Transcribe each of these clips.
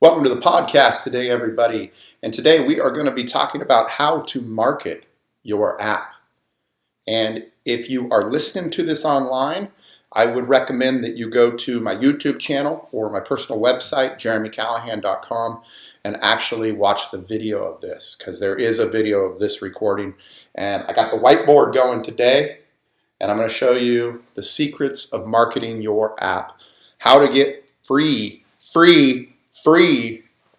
Welcome to the podcast today, everybody. And today we are going to be talking about how to market your app. And if you are listening to this online, I would recommend that you go to my YouTube channel or my personal website, jeremycallahan.com, and actually watch the video of this, because there is a video of this recording. And I got the whiteboard going today, and I'm going to show you the secrets of marketing your app, how to get free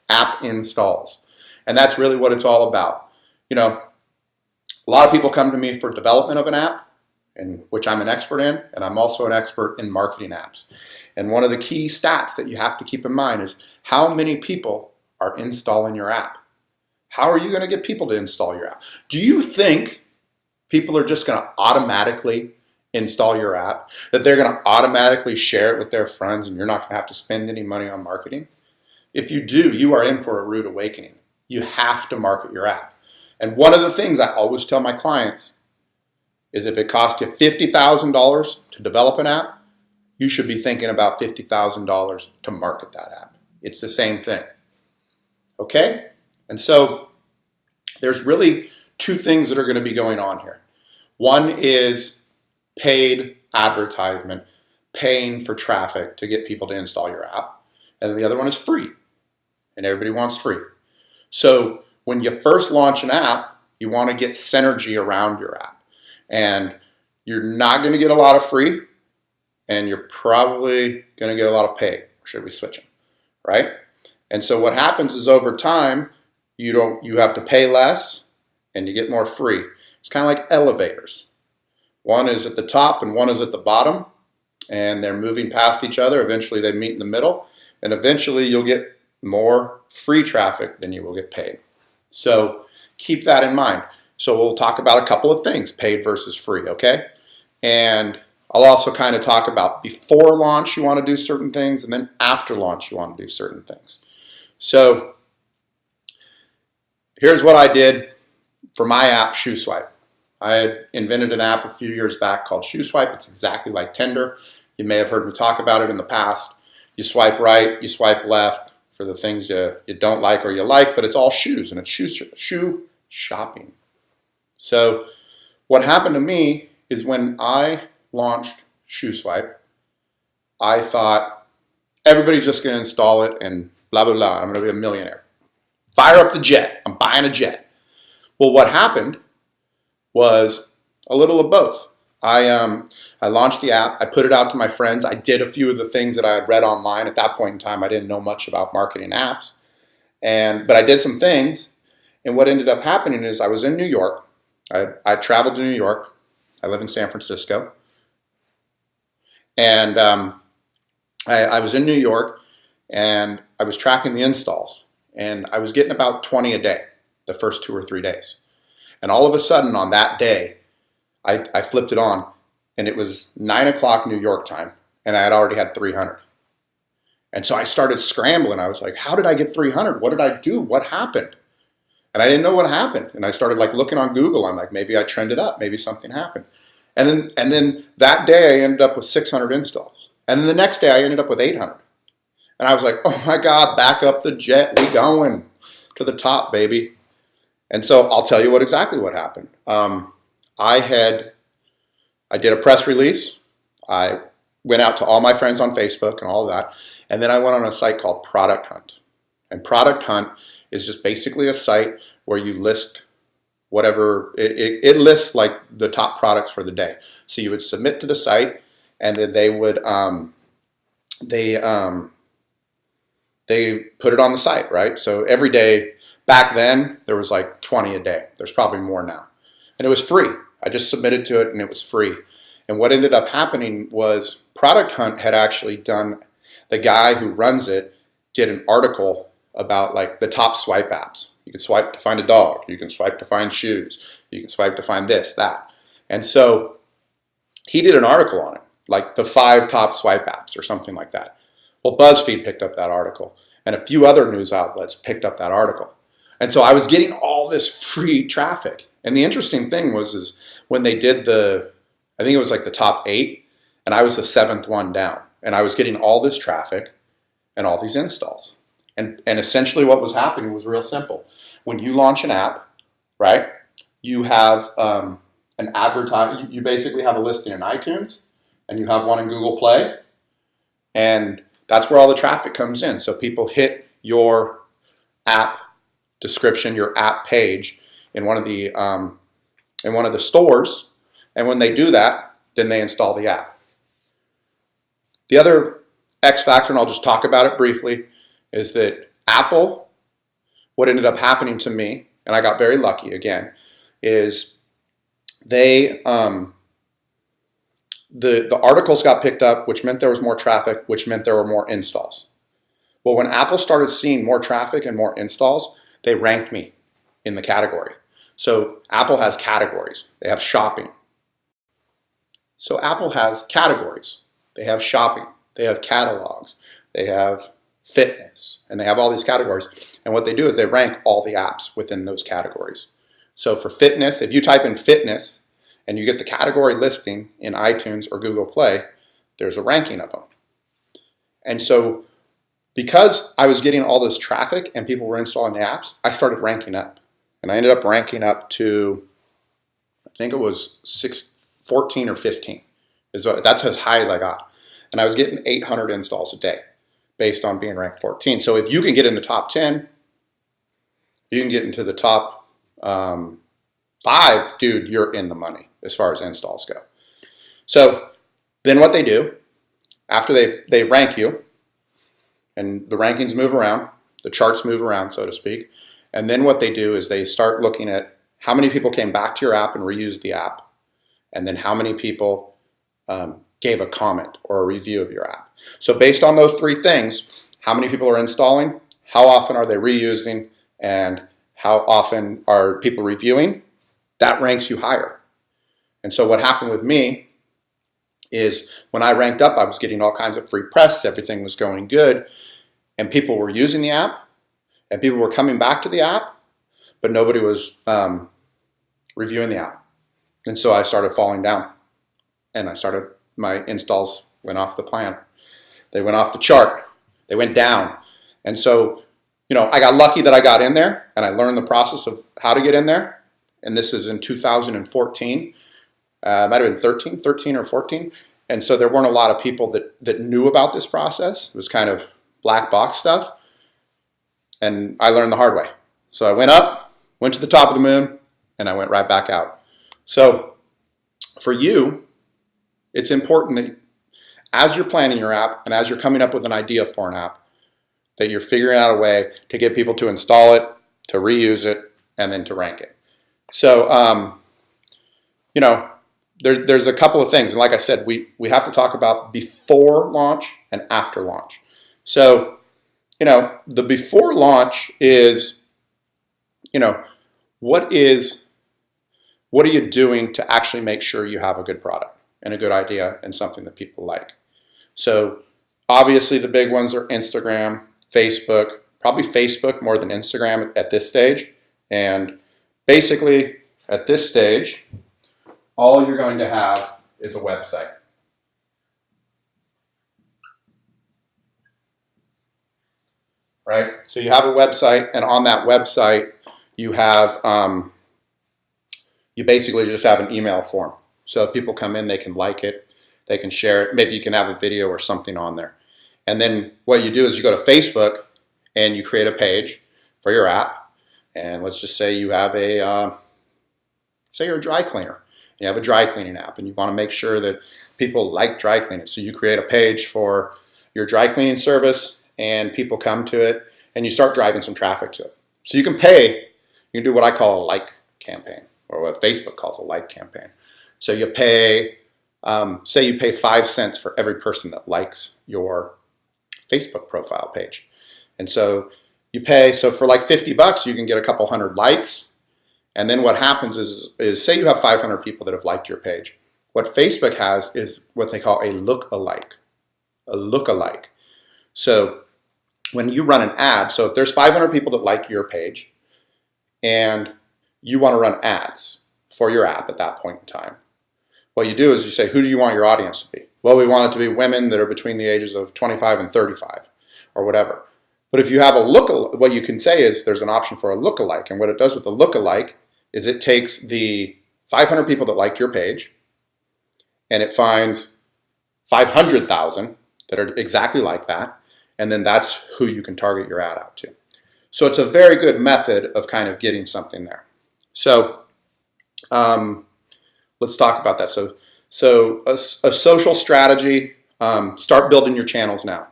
app installs. And that's really what it's all about. You know, a lot of people come to me for development of an app, and which I'm an expert in, and I'm also an expert in marketing apps. And one of the key stats that you have to keep in mind is how many people are installing your app. How are you going to get people to install your app? Do you think people are just going to automatically install your app, that they're going to automatically share it with their friends and you're not going to have to spend any money on marketing? If you do, you are in for a rude awakening. You have to market your app. And one of the things I always tell my clients is if it costs you $50,000 to develop an app, you should be thinking about $50,000 to market that app. It's the same thing. Okay? And so there's really two things that are going to be going on here. One is paid advertisement, paying for traffic to get people to install your app. And then the other one is free. And everybody wants free. So when you first launch an app, you want to get synergy around your app. And you're not going to get a lot of free, and you're probably going to get a lot of paid. Or should we switch them? Right? And so what happens is over time, you have to pay less and you get more free. It's kind of like elevators. One is at the top and one is at the bottom, and they're moving past each other. Eventually they meet in the middle, and eventually you'll get more free traffic than you will get paid. So keep that in mind. So we'll talk about a couple of things, paid versus free, okay? And I'll also kind of talk about before launch you want to do certain things, and then after launch you want to do certain things. So here's what I did for my app, ShoeSwipe. I had invented an app a few years back called ShoeSwipe. It's exactly like Tinder. You may have heard me talk about it in the past. You swipe right, you swipe left for the things you don't like or you like, but it's all shoes, and it's shoe shopping. So what happened to me is when I launched ShoeSwipe, I thought everybody's just going to install it and blah, blah, blah. I'm going to be a millionaire. Fire up the jet. I'm buying a jet. Well, what happened was a little of both. I launched the app. I put it out to my friends. I did a few of the things that I had read online. At that point in time, I didn't know much about marketing apps. But I did some things. And what ended up happening is I was in New York. I traveled to New York. I live in San Francisco. And I was in New York, and I was tracking the installs. And I was getting about 20 a day, the first 2 or 3 days. And all of a sudden on that day, I flipped it on, and it was 9 o'clock New York time, and I had already had 300. And so I started scrambling. I was like, how did I get 300? What did I do? What happened? And I didn't know what happened. And I started like looking on Google. I'm like, maybe I trended up. Maybe something happened. And then that day I ended up with 600 installs. And then the next day I ended up with 800. And I was like, oh my God, back up the jet. We going to the top, baby. And so I'll tell you exactly what happened. I did a press release. I went out to all my friends on Facebook and all of that. And then I went on a site called Product Hunt. And Product Hunt is just basically a site where you list whatever, it lists like the top products for the day. So you would submit to the site, and then they would, they put it on the site, right? So every day, back then, there was like 20 a day. There's probably more now. And it was free. I just submitted to it, and it was free. And what ended up happening was Product Hunt had actually done, the guy who runs it did an article about like the top swipe apps. You can swipe to find a dog. You can swipe to find shoes. You can swipe to find this, that. And so he did an article on it, like the 5 top swipe apps or something like that. Well, BuzzFeed picked up that article, and a few other news outlets picked up that article. And so I was getting all this free traffic. And the interesting thing is when they did I think it was like the top 8, and I was the 7th one down. And I was getting all this traffic and all these installs. And essentially what was happening was real simple. When you launch an app, right, you have an advertise. You basically have a listing in iTunes, and you have one in Google Play, and that's where all the traffic comes in. So people hit your app description, your app page in one of the stores, and when they do that, then they install the app. The other X factor, and I'll just talk about it briefly, is that Apple, what ended up happening to me, and I got very lucky again, is they the articles got picked up, which meant there was more traffic, which meant there were more installs. Well, when Apple started seeing more traffic and more installs, they ranked me in the category. So Apple has categories. They have shopping. So Apple has categories. They have shopping. They have catalogs. They have fitness. And they have all these categories. And what they do is they rank all the apps within those categories. So for fitness, if you type in fitness and you get the category listing in iTunes or Google Play, there's a ranking of them. And so because I was getting all this traffic and people were installing the apps, I started ranking up. And I ended up ranking up to, I think it was 14 or 15. That's as high as I got. And I was getting 800 installs a day based on being ranked 14. So if you can get in the top 10, you can get into the top 5, dude, you're in the money as far as installs go. So then what they do, after they rank you, and the rankings move around, the charts move around, so to speak, and then what they do is they start looking at how many people came back to your app and reused the app, and then how many people gave a comment or a review of your app. So based on those 3 things, how many people are installing, how often are they reusing, and how often are people reviewing, that ranks you higher. And so what happened with me is when I ranked up, I was getting all kinds of free press, everything was going good, and people were using the app, and people were coming back to the app, but nobody was reviewing the app. And so I started falling down, and my installs went off the plan. They went off the chart. They went down. And so, I got lucky that I got in there, and I learned the process of how to get in there. And this is in 2014. Might have been 13 or 14. And so there weren't a lot of people that knew about this process. It was kind of black box stuff. And I learned the hard way. So I went up, went to the top of the moon, and I went right back out. So for you, it's important that as you're planning your app and as you're coming up with an idea for an app, that you're figuring out a way to get people to install it, to reuse it, and then to rank it. So, there's a couple of things. And like I said, we have to talk about before launch and after launch. So, the before launch is, what are you doing to actually make sure you have a good product and a good idea and something that people like? So obviously the big ones are Instagram, Facebook, probably Facebook more than Instagram at this stage. And basically at this stage, all you're going to have is a website. Right? So you have a website, and on that website, you have, you basically just have an email form. So if people come in, they can like it, they can share it. Maybe you can have a video or something on there. And then what you do is you go to Facebook and you create a page for your app. And let's just say you have say you're a dry cleaner. You have a dry cleaning app and you want to make sure that people like dry cleaning. So you create a page for your dry cleaning service and people come to it and you start driving some traffic to it. So you can do what I call a like campaign, or what Facebook calls a like campaign. So you pay, say you pay 5 cents for every person that likes your Facebook profile page. And so you pay, so for like $50, you can get a couple hundred likes. And then what happens is say you have 500 people that have liked your page. What Facebook has is what they call a look-alike. A look-alike. So when you run an ad, so if there's 500 people that like your page and you want to run ads for your app at that point in time, what you do is you say, who do you want your audience to be? Well, we want it to be women that are between the ages of 25 and 35 or whatever. But if you have a lookalike, what you can say is there's an option for a lookalike. And what it does with the lookalike is it takes the 500 people that liked your page and it finds 500,000 that are exactly like that. And then that's who you can target your ad out to. So it's a very good method of kind of getting something there. So let's talk about that. So a social strategy, start building your channels now.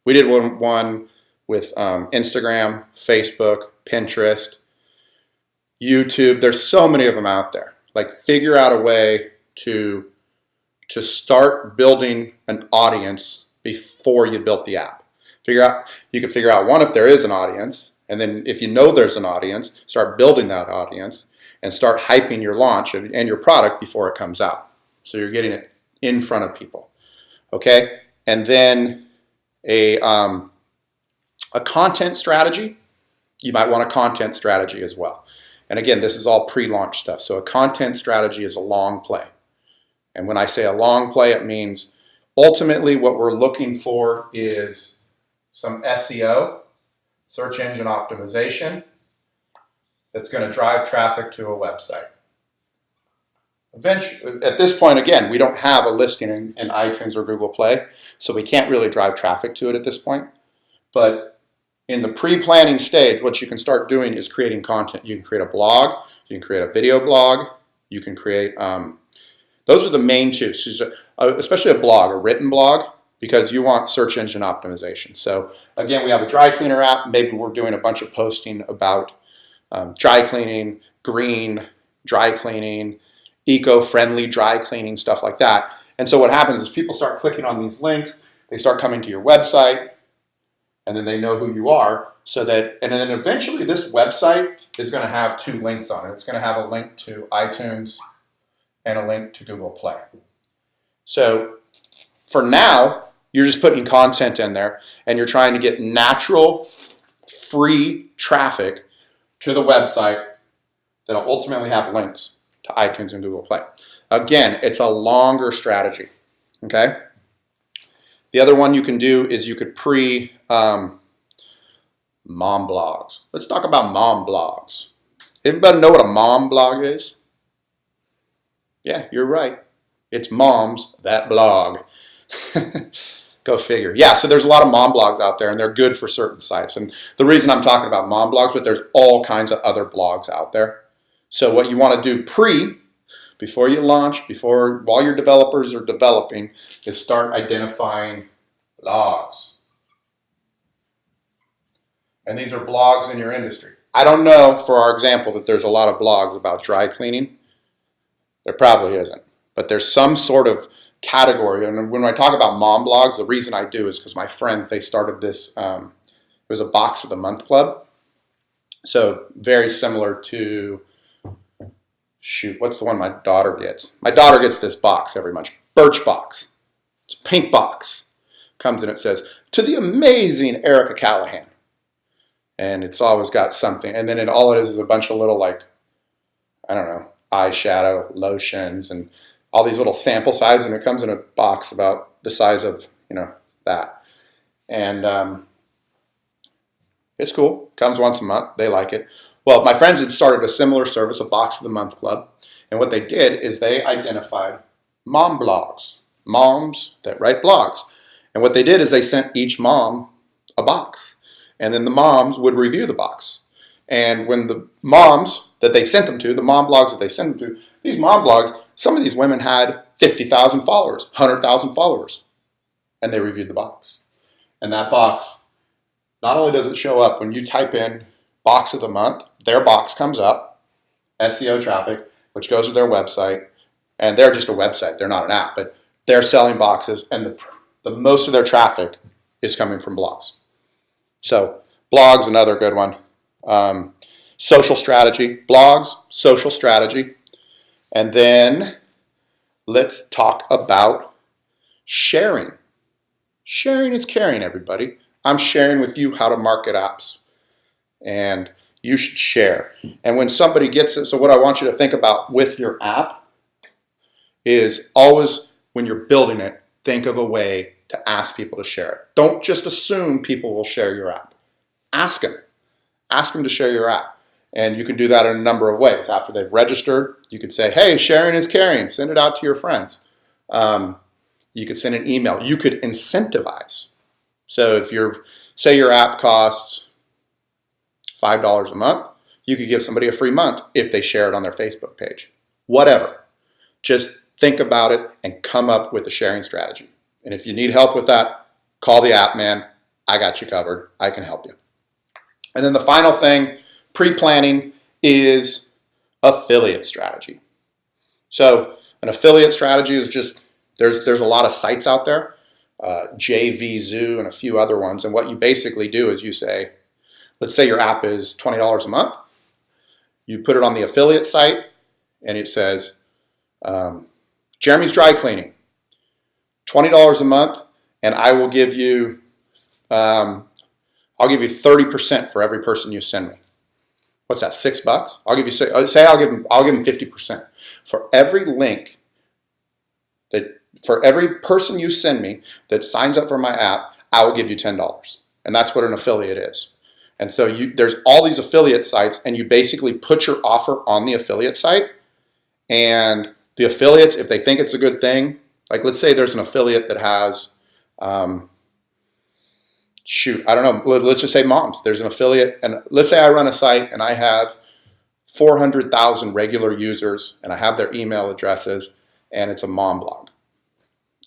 We did one with Instagram, Facebook, Pinterest, YouTube. There's so many of them out there. Like, figure out a way to start building an audience before you built the app. You can figure out, one, if there is an audience, and then if you know there's an audience, start building that audience and start hyping your launch and your product before it comes out. So you're getting it in front of people, okay? And then a content strategy, you might want a content strategy as well. And again, this is all pre-launch stuff. So a content strategy is a long play. And when I say a long play, it means ultimately what we're looking for is some SEO, search engine optimization, that's going to drive traffic to a website. Eventually, at this point, again, we don't have a listing in iTunes or Google Play, so we can't really drive traffic to it at this point. But in the pre-planning stage, what you can start doing is creating content. You can create a blog, you can create a video blog, you can create, those are the main two, so especially a blog, a written blog, because you want search engine optimization. So again, we have a dry cleaner app. Maybe we're doing a bunch of posting about dry cleaning, green dry cleaning, eco-friendly dry cleaning, stuff like that. And so what happens is people start clicking on these links, they start coming to your website, and then they know who you are. And then eventually this website is going to have 2 links on it. It's going to have a link to iTunes and a link to Google Play. So for now, you're just putting content in there and you're trying to get natural, free traffic to the website that'll ultimately have links to iTunes and Google Play. Again, it's a longer strategy, okay? The other one you can do is you could mom blogs. Let's talk about mom blogs. Everybody know what a mom blog is? Yeah, you're right. It's moms that blog. Go figure. Yeah, so there's a lot of mom blogs out there, and they're good for certain sites. And the reason I'm talking about mom blogs, but there's all kinds of other blogs out there. So what you want to do before you launch, while your developers are developing, is start identifying blogs. And these are blogs in your industry. I don't know, for our example, that there's a lot of blogs about dry cleaning. There probably isn't. But there's some sort of category. And when I talk about mom blogs, the reason I do is because my friends, they started this, it was a Box of the Month club. So very similar to, what's the one my daughter gets? My daughter gets this box every month, Birchbox. It's a pink box. Comes and it says, "To the amazing Erica Callahan." And it's always got something. And then all it is a bunch of little, like, I don't know, eyeshadow, lotions, and all these little sample sizes, and it comes in a box about the size of, that. And it's cool. Comes once a month. They like it. Well, my friends had started a similar service, a Box of the Month club, and what they did is they identified mom blogs, moms that write blogs. And what they did is they sent each mom a box, and then the moms would review the box. And when the moms that they sent them to, the mom blogs that they sent them to, these mom blogs, some of these women had 50,000 followers, 100,000 followers, and they reviewed the box. And that box, not only does it show up when you type in Box of the Month, their box comes up, SEO traffic, which goes to their website, and they're just a website, they're not an app, but they're selling boxes, and the most of their traffic is coming from blogs. So blogs, another good one. Social strategy, blogs, social strategy. And then let's talk about sharing. Sharing is caring, everybody. I'm sharing with you how to market apps, and you should share. And when somebody gets it, so what I want you to think about with your app is always, when you're building it, think of a way to ask people to share it. Don't just assume people will share your app. ask them. Ask them to share your app. And you can do that in a number of ways. After they've registered, you could say, hey, sharing is caring. Send it out to your friends. You could send an email. You could incentivize. So if say your app costs $5 a month, you could give somebody a free month if they share it on their Facebook page. Whatever. Just think about it and come up with a sharing strategy. And if you need help with that, call the app man. I got you covered. I can help you. And then the final thing, pre-planning, is affiliate strategy. So an affiliate strategy is just, there's a lot of sites out there, JVZoo and a few other ones. And what you basically do is you say, let's say your app is $20 a month. You put it on the affiliate site and it says, Jeremy's Dry Cleaning, $20 a month, and I will give you, I'll give you 30% for every person you send me. What's that, $6? I'll give you, say I'll give them 50%. For every link for every person you send me that signs up for my app, I will give you $10. And that's what an affiliate is. And so there's all these affiliate sites, and you basically put your offer on the affiliate site, and the affiliates, if they think it's a good thing, like let's say there's an affiliate that has, I don't know, let's just say moms. There's an affiliate, and let's say I run a site and I have 400,000 regular users, and I have their email addresses, and it's a mom blog.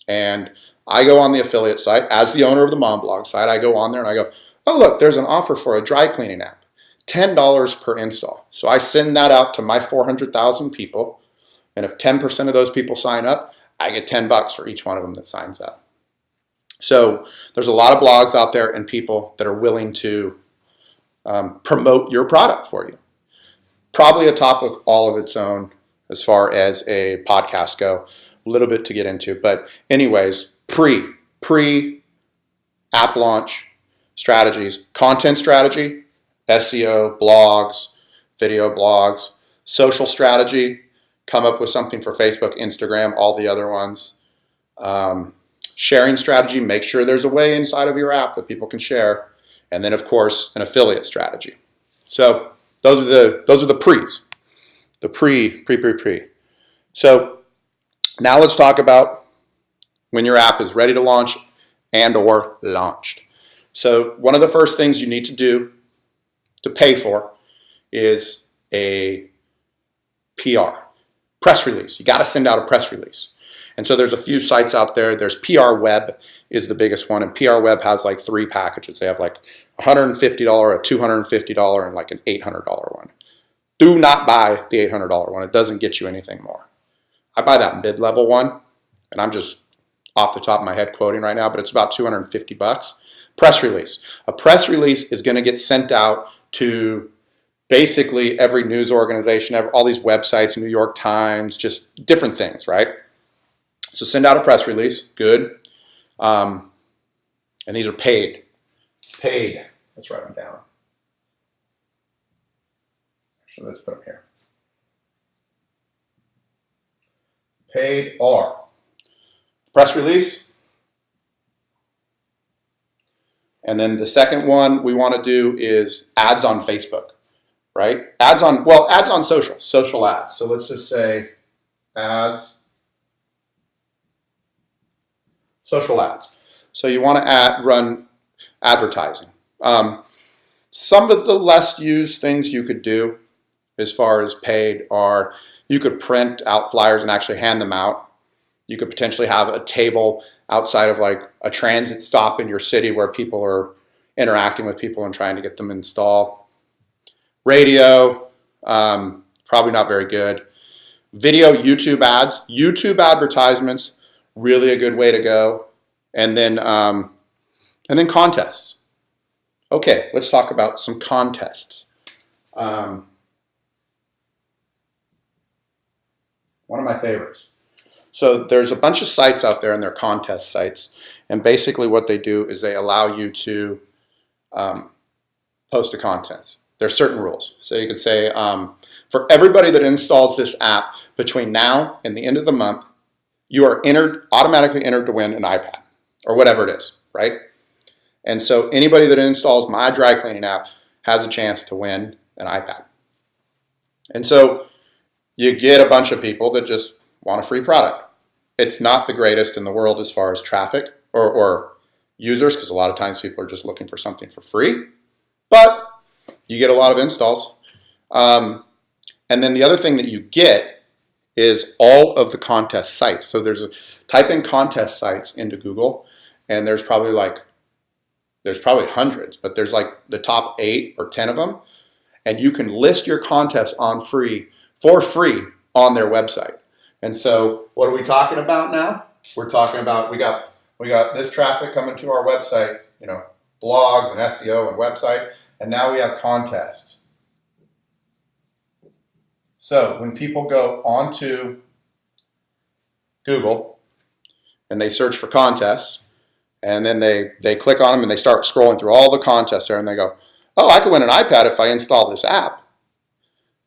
And I go on the affiliate site, as the owner of the mom blog site, I go on there and I go, oh look, there's an offer for a dry cleaning app, $10 per install. So I send that out to my 400,000 people, and if 10% of those people sign up, I get $10 for each one of them that signs up. So there's a lot of blogs out there and people that are willing to promote your product for you. Probably a topic all of its own as far as a podcast go, a little bit to get into. But anyways, pre-app launch strategies, content strategy, SEO, blogs, video blogs, social strategy, come up with something for Facebook, Instagram, all the other ones. Sharing strategy, make sure there's a way inside of your app that people can share. And then of course, an affiliate strategy. So those are the pre's, the pre. So now let's talk about when your app is ready to launch and or launched. So one of the first things you need to do to pay for is a PR, press release. You got to send out a press release. And so there's a few sites out there. There's PR Web is the biggest one, and PR Web has like 3 packages. They have like $150, a $250, and like an $800 one. Do not buy the $800 one. It doesn't get you anything more. I buy that mid-level one, and I'm just off the top of my head quoting right now, but it's about $250. Press release. A press release is going to get sent out to basically every news organization, all these websites, New York Times, just different things, right? So send out a press release, good. And these are paid. Paid. Let's write them down. Actually, let's put them here. Paid are press release. And then the second one we want to do is ads on Facebook, right? Ads on social ads. So let's just say ads. Social ads. So you want to run advertising. Some of the less used things you could do as far as paid are you could print out flyers and actually hand them out. You could potentially have a table outside of like a transit stop in your city where people are interacting with people and trying to get them installed. Radio, probably not very good. Video, YouTube ads, YouTube advertisements, really a good way to go. And then contests. Okay, let's talk about some contests. One of my favorites. So there's a bunch of sites out there, and they're contest sites. And basically what they do is they allow you to post a contest. There's certain rules. So you could say, for everybody that installs this app between now and the end of the month, you are automatically entered to win an iPad or whatever it is, right? And so anybody that installs my dry cleaning app has a chance to win an iPad. And so you get a bunch of people that just want a free product. It's not the greatest in the world as far as traffic or users, because a lot of times people are just looking for something for free, but you get a lot of installs. And then the other thing that you get is all of the contest sites. So type in contest sites into Google, and there's probably hundreds, but there's like the top 8 or 10 of them, and you can list your contest for free on their website. And so what are we talking about now? We're talking about we got this traffic coming to our website, blogs and SEO and website, and now we have contests. So when people go onto Google and they search for contests, and then they click on them and they start scrolling through all the contests there, and they go, oh, I could win an iPad if I install this app.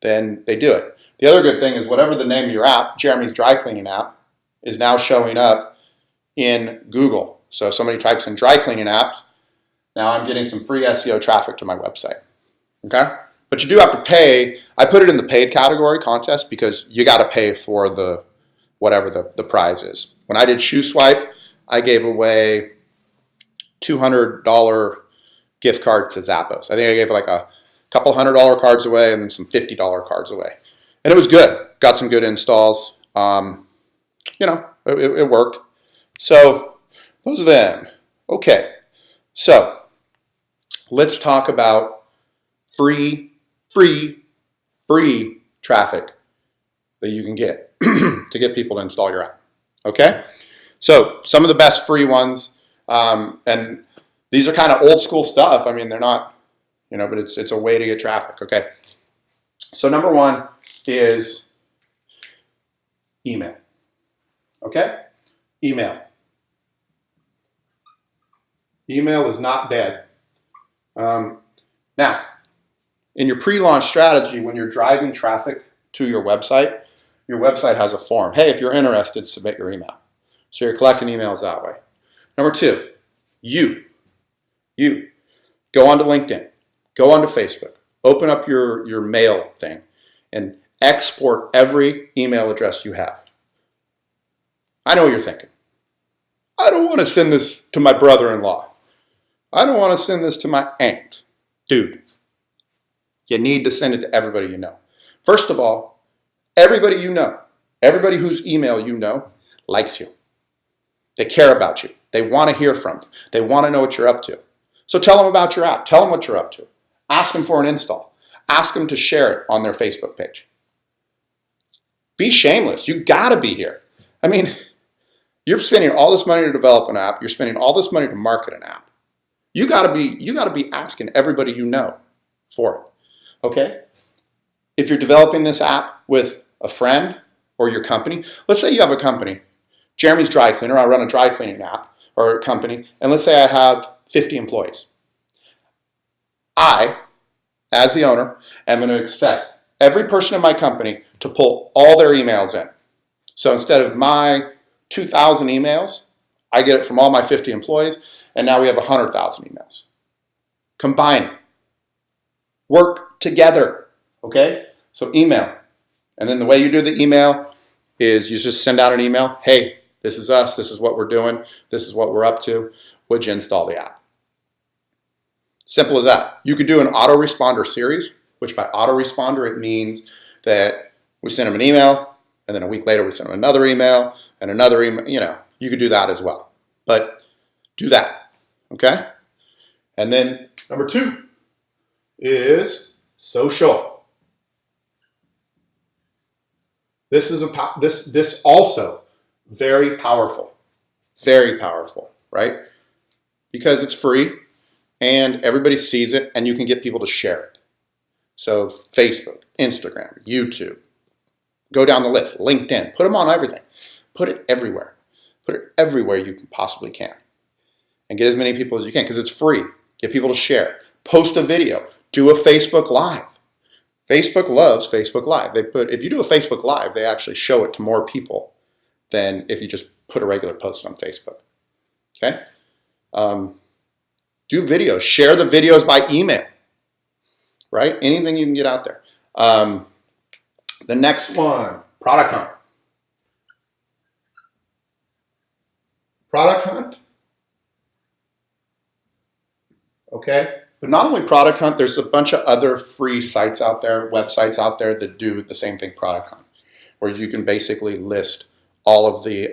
Then they do it. The other good thing is whatever the name of your app, Jeremy's Dry Cleaning app, is now showing up in Google. So if somebody types in dry cleaning apps, now I'm getting some free SEO traffic to my website. Okay? But you do have to pay. I put it in the paid category, contest, because you got to pay for whatever the prize is. When I did Shoe Swipe, I gave away $200 gift cards to Zappos. I think I gave like a couple $100 cards away and then some $50 cards away. And it was good. Got some good installs. It worked. So those are them. Okay. So let's talk about free traffic that you can get to get people to install your app. Okay. So some of the best free ones, and these are kind of old school stuff. I mean, they're not, but it's a way to get traffic. Okay. So number one is email. Okay? Email. Email is not dead. Now, in your pre-launch strategy, when you're driving traffic to your website has a form. Hey, if you're interested, submit your email. So you're collecting emails that way. Number two, you go onto LinkedIn, go onto Facebook, open up your mail thing, and export every email address you have. I know what you're thinking. I don't want to send this to my brother-in-law. I don't want to send this to my aunt. Dude, you need to send it to everybody you know. First of all, everybody you know, everybody whose email you know, likes you. They care about you. They want to hear from you. They want to know what you're up to. So tell them about your app. Tell them what you're up to. Ask them for an install. Ask them to share it on their Facebook page. Be shameless. You got to be here. I mean, you're spending all this money to develop an app. You're spending all this money to market an app. You got to be asking everybody you know for it. Okay? If you're developing this app with a friend or your company, let's say you have a company, Jeremy's Dry Cleaner, I run a dry cleaning app or a company, and let's say I have 50 employees. I, as the owner, am going to expect every person in my company to pull all their emails in. So instead of my 2,000 emails, I get it from all my 50 employees, and now we have 100,000 emails. Combine. Work together. Okay? So email. And then the way you do the email is you just send out an email. Hey, this is us. This is what we're doing. This is what we're up to. Would you install the app? Simple as that. You could do an autoresponder series, which by autoresponder, it means that we send them an email, and then a week later we send them another email, and another email. You could do that as well. But do that, okay? And then number two is social. This is this also very powerful, right? Because it's free and everybody sees it and you can get people to share it. So Facebook, Instagram, YouTube, go down the list, LinkedIn, put them on everything. Put it everywhere. Put it everywhere you possibly can. And get as many people as you can because it's free. Get people to share. Post a video. Do a Facebook Live. Facebook loves Facebook Live. If you do a Facebook Live, they actually show it to more people than if you just put a regular post on Facebook. Okay? Do videos. Share the videos by email, right? Anything you can get out there. The next one, product hunt. Product hunt. Okay. But not only product hunt, there's a bunch of other free sites out there, websites out there that do the same thing, product hunt, where you can basically list all of the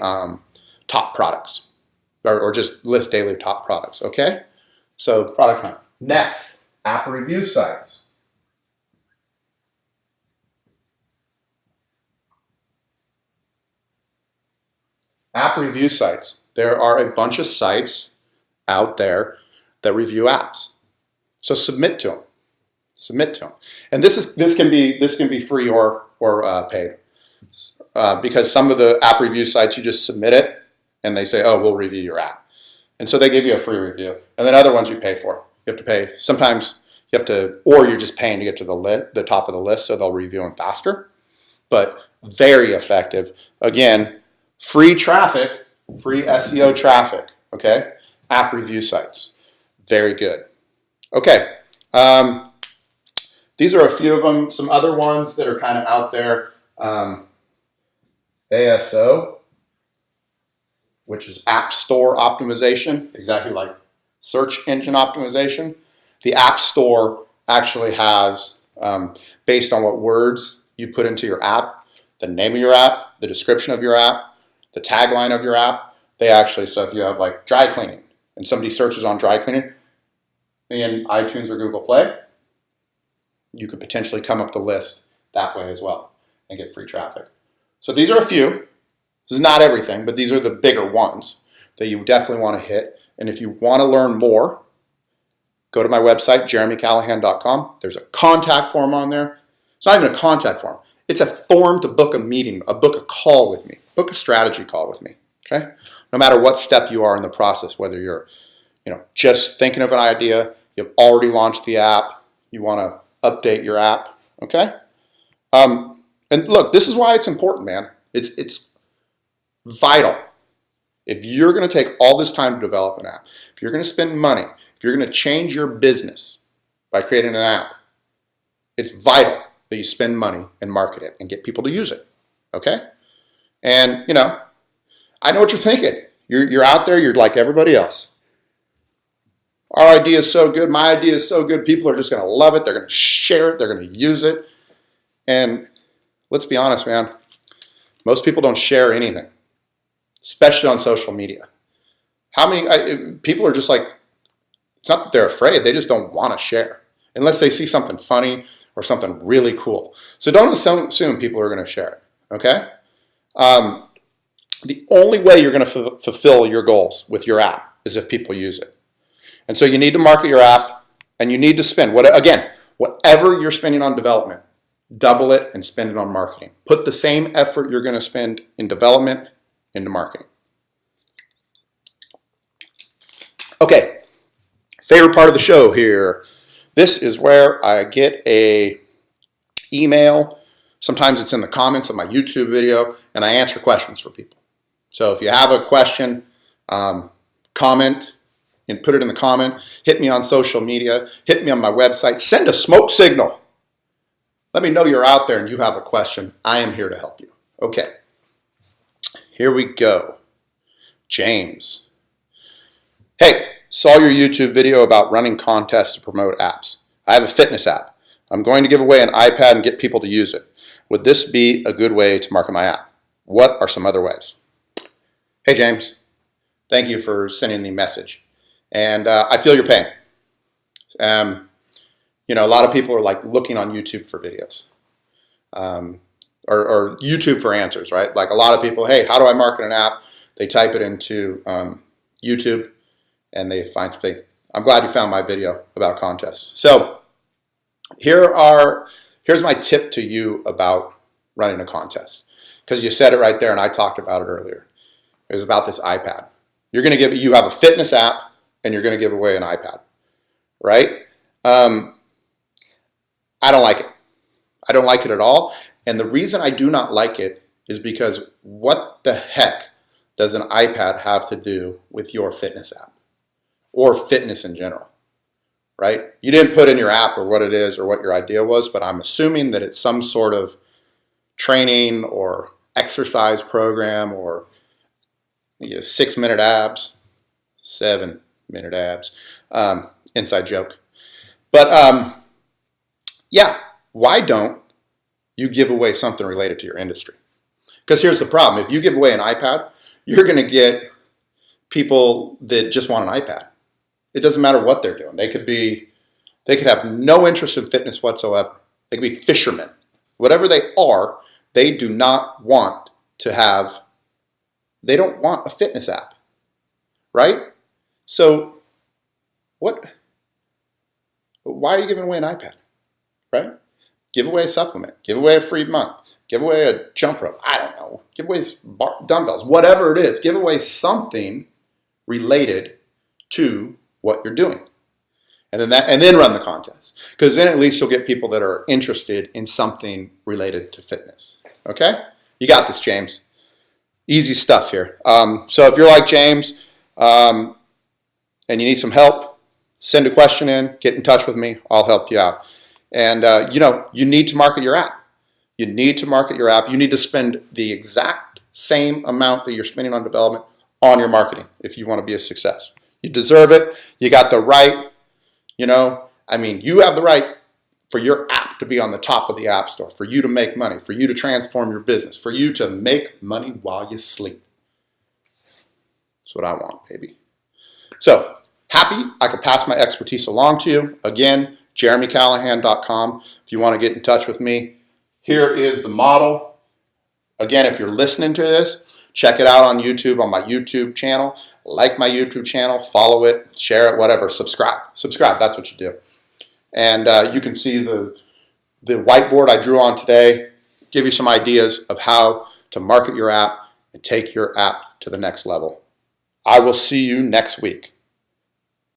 top products, or just list daily top products, okay? So product hunt. Next, app review sites. App review sites. There are a bunch of sites out there that review apps. So submit to them. Submit to them. And this can be free or paid. Because some of the app review sites, you just submit it and they say, oh, we'll review your app. And so they give you a free review. And then other ones you pay for. You have to pay. Sometimes you have to, or you're just paying to get to the top of the list, so they'll review them faster. But very effective. Again, free traffic, free SEO traffic, okay? App review sites. Very good. Okay. These are a few of them. Some other ones that are kind of out there. ASO, which is App Store Optimization, exactly like search engine optimization. The App Store actually has, based on what words you put into your app, the name of your app, the description of your app, the tagline of your app, they actually, so if you have like dry cleaning and somebody searches on dry cleaning in iTunes or Google Play, you could potentially come up the list that way as well and get free traffic. So these are a few. This is not everything, but these are the bigger ones that you definitely want to hit. And if you want to learn more, go to my website, jeremycallahan.com. There's a contact form on there. It's not even a contact form. It's a form to book a meeting, book a call with me, book a strategy call with me, okay? No matter what step you are in the process, whether you're just thinking of an idea, you've already launched the app, you want to update your app, okay? And look, this is why it's important, man. It's vital. If you're going to take all this time to develop an app, if you're going to spend money, if you're going to change your business by creating an app, it's vital that you spend money and market it and get people to use it, okay? And, I know what you're thinking. You're out there, you're like everybody else. Our idea is so good, my idea is so good, people are just going to love it, they're going to share it, they're going to use it. And let's be honest, man, most people don't share anything, especially on social media. How many people are just like, it's not that they're afraid, they just don't want to share unless they see something funny or something really cool. So don't assume people are going to share it, okay? The only way you're going to fulfill your goals with your app is if people use it. And so you need to market your app, and you need to spend, whatever you're spending on development, double it and spend it on marketing. Put the same effort you're going to spend in development into marketing. Okay, favorite part of the show here. This is where I get a email. Sometimes it's in the comments of my YouTube video, and I answer questions for people. So if you have a question, comment and put it in the comment. Hit me on social media. Hit me on my website. Send a smoke signal. Let me know you're out there and you have a question. I am here to help you. Okay, here we go. James. Hey, saw your YouTube video about running contests to promote apps. I have a fitness app. I'm going to give away an iPad and get people to use it. Would this be a good way to market my app? What are some other ways? Hey, James. Thank you for sending the message. And I feel your pain. A lot of people are like looking on YouTube for videos. Or YouTube for answers, right? Like a lot of people, hey, how do I market an app? They type it into YouTube and they find something. I'm glad you found my video about contests. So here's my tip to you about running a contest. Because you said it right there and I talked about it earlier. It was about this iPad. You have a fitness app and you're going to give away an iPad, right? I don't like it. I don't like it at all. And the reason I do not like it is because what the heck does an iPad have to do with your fitness app or fitness in general, right? You didn't put in your app or what it is or what your idea was, but I'm assuming that it's some sort of training or exercise program or 6-minute abs, 7-minute abs, inside joke. But yeah, why don't you give away something related to your industry? Because here's the problem. If you give away an iPad, you're going to get people that just want an iPad. It doesn't matter what they're doing. They could have no interest in fitness whatsoever. They could be fishermen. Whatever they are, they do not want they don't want a fitness app, right? So why are you giving away an iPad, right? Give away a supplement, give away a free month, give away a jump rope, I don't know, give away dumbbells, whatever it is, give away something related to what you're doing. And then run the contest. Because then at least you'll get people that are interested in something related to fitness. Okay? You got this, James. Easy stuff here. So if you're like James and you need some help, send a question in, get in touch with me. I'll help you out. And you need to market your app. You need to market your app. You need to spend the exact same amount that you're spending on development on your marketing if you want to be a success. You deserve it. You got the right. You have the right for your app to be on the top of the App Store, for you to make money, for you to transform your business, for you to make money while you sleep. That's what I want, baby. So, happy I could pass my expertise along to you. Again, jeremycallahan.com if you want to get in touch with me. Here is the model. Again, if you're listening to this, check it out on YouTube, on my YouTube channel. Like my YouTube channel, follow it, share it, whatever. Subscribe, that's what you do. And you can see the whiteboard I drew on today, give you some ideas of how to market your app and take your app to the next level. I will see you next week.